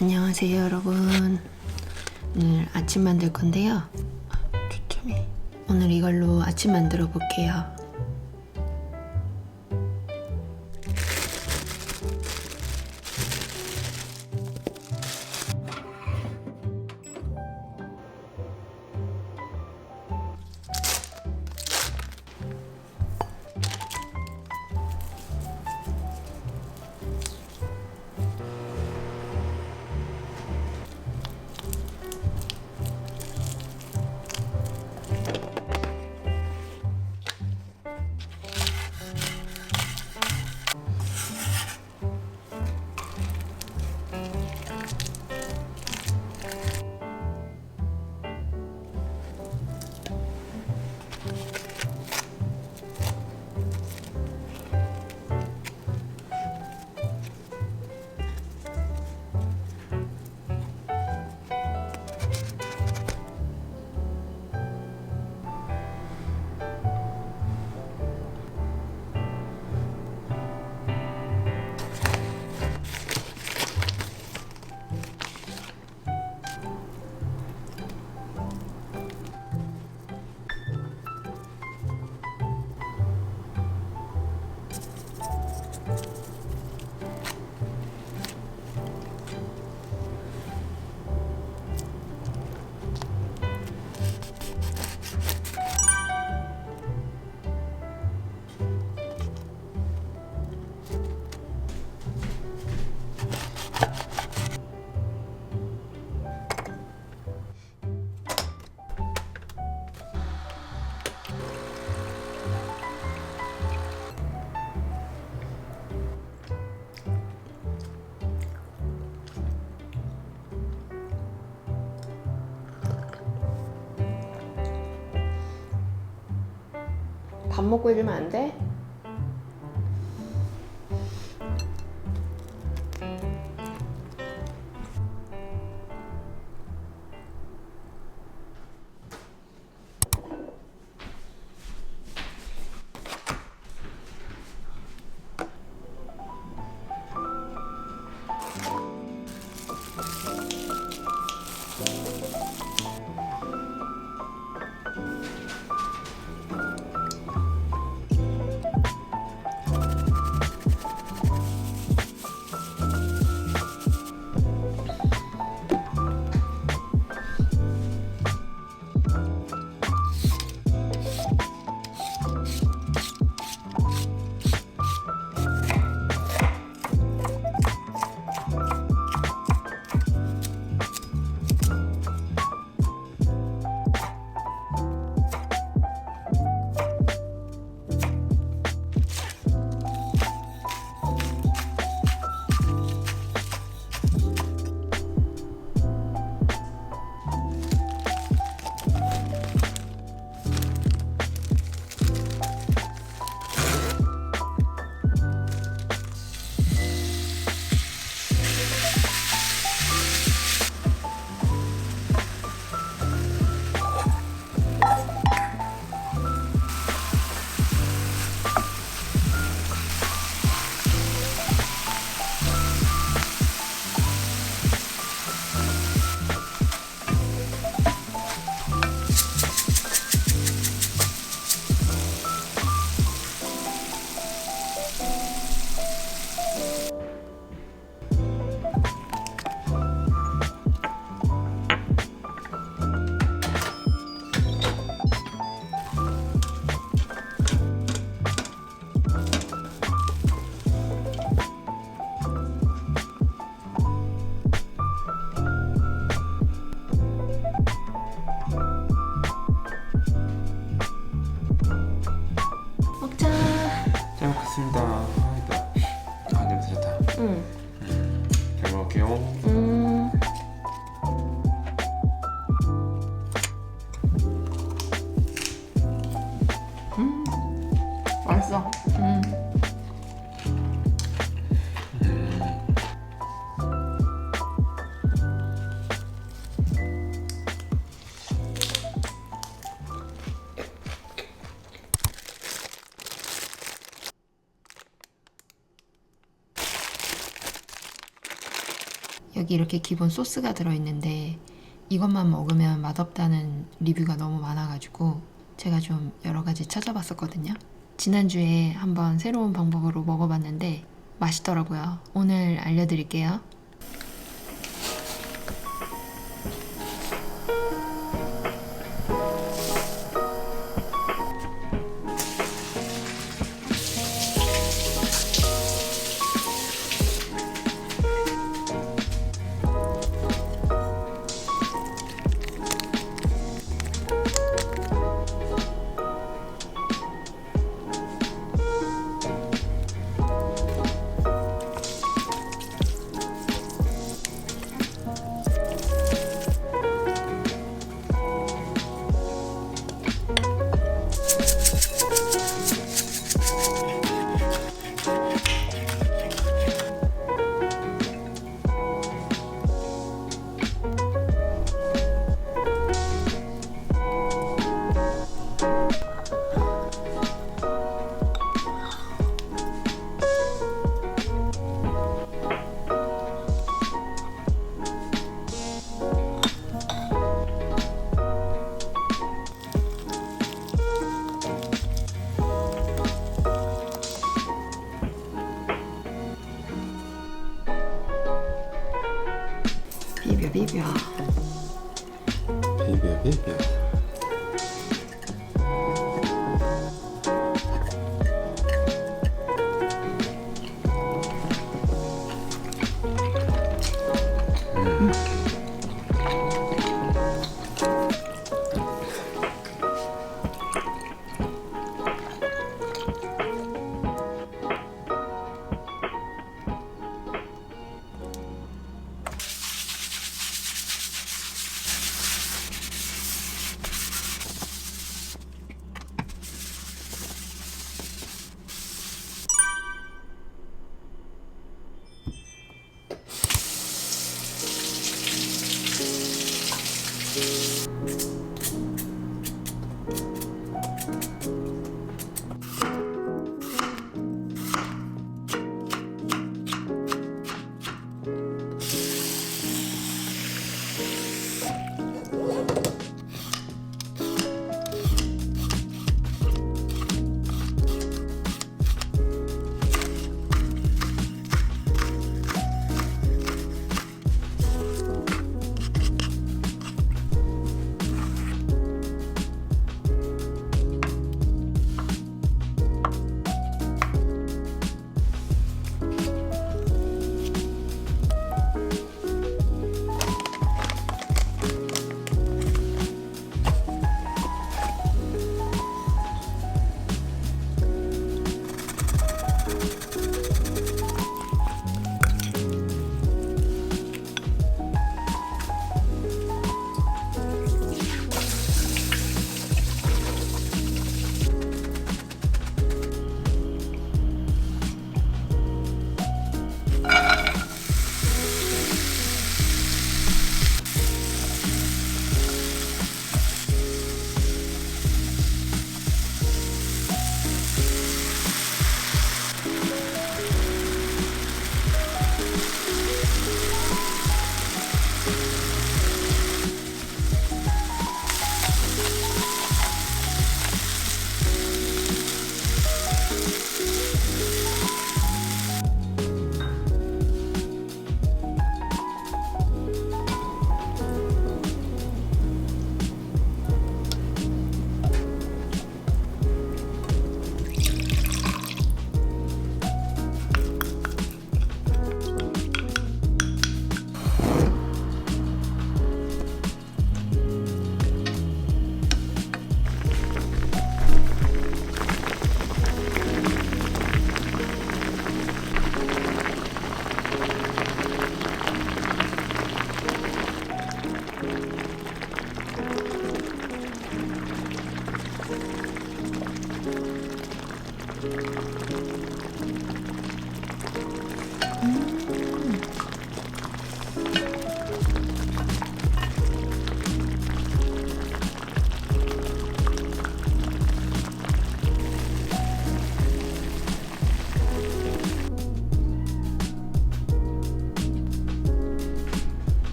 안녕하세요 여러분. 오늘 아침 만들 건데요. 초점이 오늘 이걸로 아침 만들어 볼게요. 밥 먹고 해주면 안 돼? 먹자. 잘 먹겠습니다. 아, 냄새 좋다. 잘 먹을게요. 맛있어. 여기 이렇게 기본 소스가 들어있는데 이것만 먹으면 맛없다는 리뷰가 너무 많아가지고 제가 좀 여러 가지 찾아봤었거든요. 지난주에 한번 새로운 방법으로 먹어봤는데 맛있더라고요. 오늘 알려드릴게요. 비벼 비벼 비벼.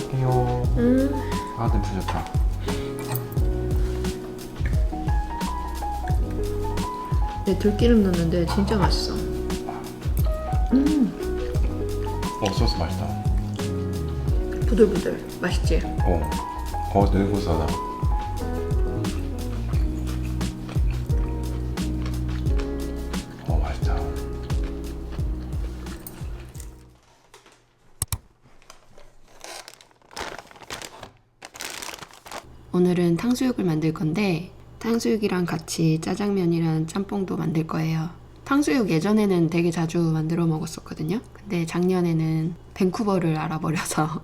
먹을게요. 아 냄새 좋다. 네, 들기름 넣었는데 진짜 맛있어. 소스 맛있다. 부들부들 맛있지? 되게 고소하다. 맛있다. 오늘은 탕수육을 만들 건데 탕수육이랑 같이 짜장면이랑 짬뽕도 만들 거예요. 탕수육 예전에는 되게 자주 만들어 먹었었거든요. 근데 작년에는 밴쿠버를 알아버려서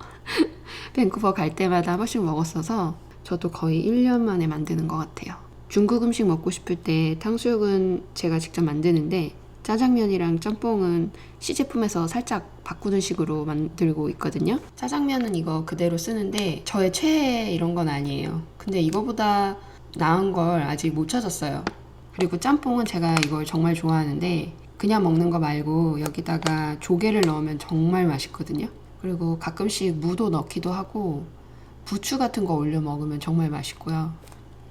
밴쿠버 갈 때마다 한 번씩 먹었어서 저도 거의 1년 만에 만드는 것 같아요. 중국 음식 먹고 싶을 때 탕수육은 제가 직접 만드는데 짜장면이랑 짬뽕은 시제품에서 살짝 바꾸는 식으로 만들고 있거든요. 짜장면은 이거 그대로 쓰는데 저의 최애 이런 건 아니에요. 근데 이거보다 나은 걸 아직 못 찾았어요. 그리고 짬뽕은 제가 이걸 정말 좋아하는데 그냥 먹는 거 말고 여기다가 조개를 넣으면 정말 맛있거든요. 그리고 가끔씩 무도 넣기도 하고 부추 같은 거 올려 먹으면 정말 맛있고요.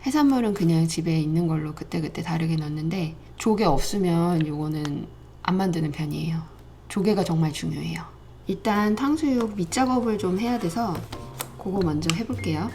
해산물은 그냥 집에 있는 걸로 그때그때 다르게 넣는데 조개 없으면 요거는 안 만드는 편이에요. 조개가 정말 중요해요. 일단 탕수육 밑작업을 좀 해야 돼서 그거 먼저 해볼게요.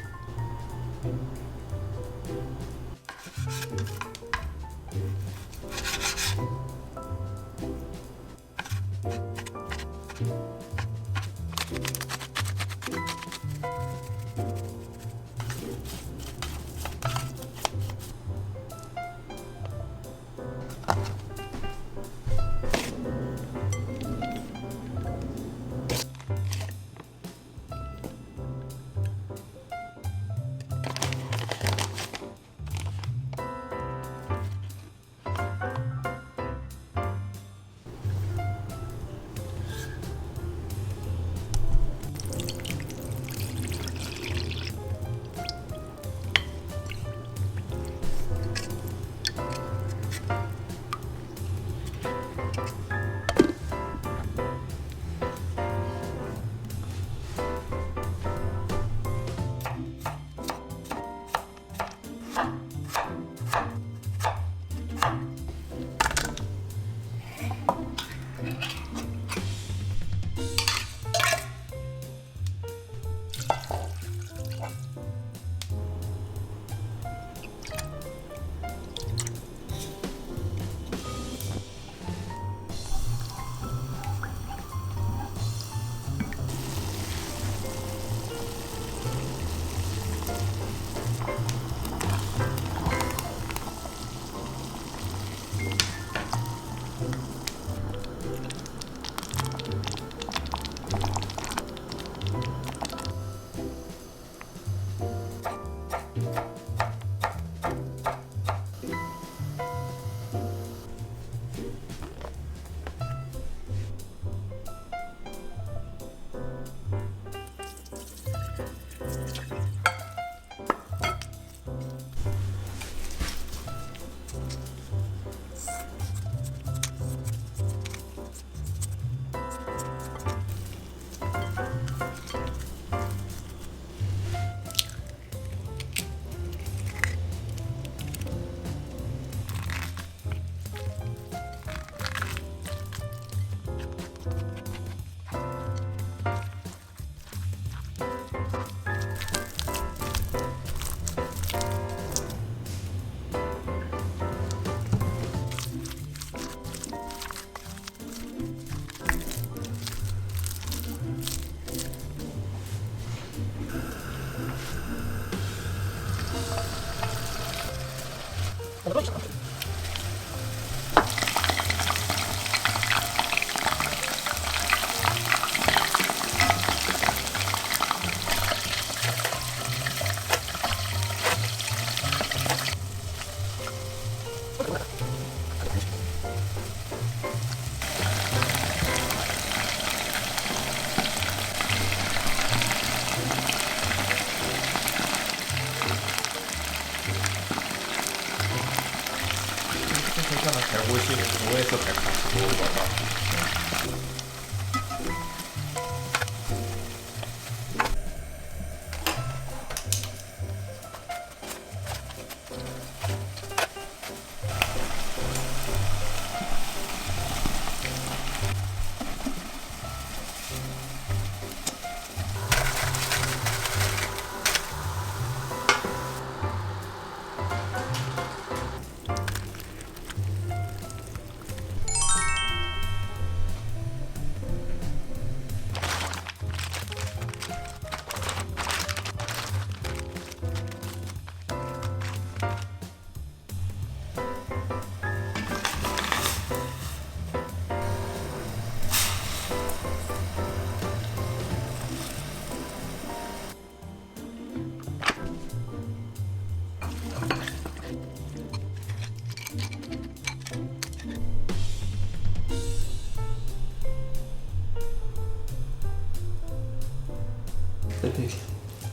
셀피기.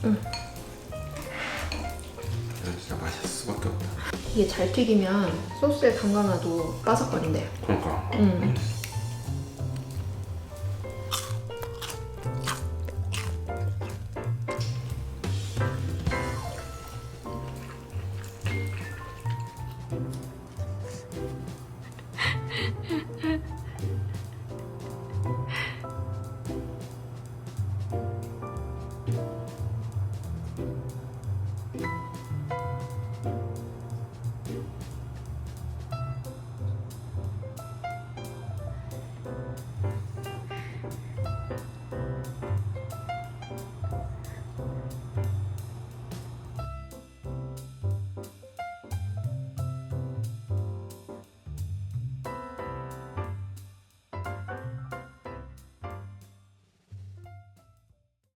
응. 이건 진짜 맛있을 수밖에 없다. 이게 잘 튀기면 소스에 담가놔도 바삭거린대요. 그러니까. 응.